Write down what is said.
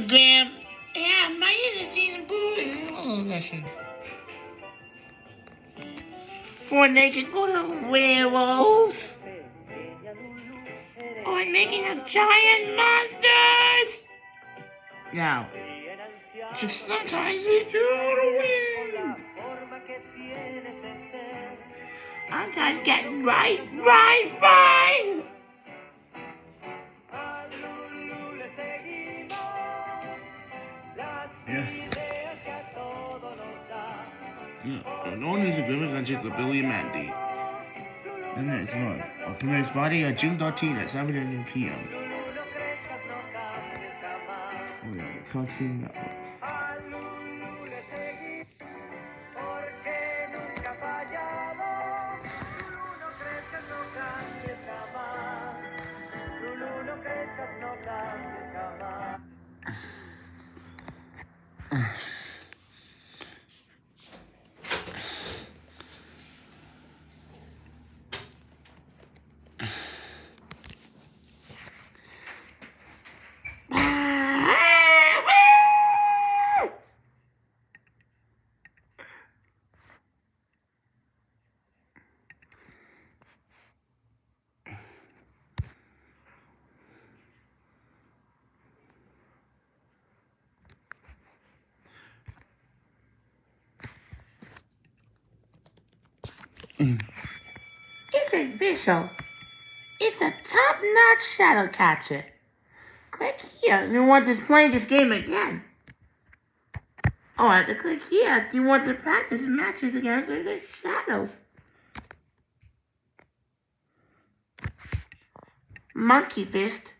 Graham. Yeah, my ears are seeing the boo. Listen. Four naked werewolves. Or making a giant monsters. Now, just sometimes you do the wind. Sometimes get right. Yeah. No news agreements on just the Billy and Mandy. And there's one. Our premieres Friday on June 13th at 7 p.m. Oh yeah, the Cartoon Network. It's official. It's a top-notch shadow catcher. Click here if you want to play this game again. Or have to click here if you want to practice matches against the shadows. Monkey fist.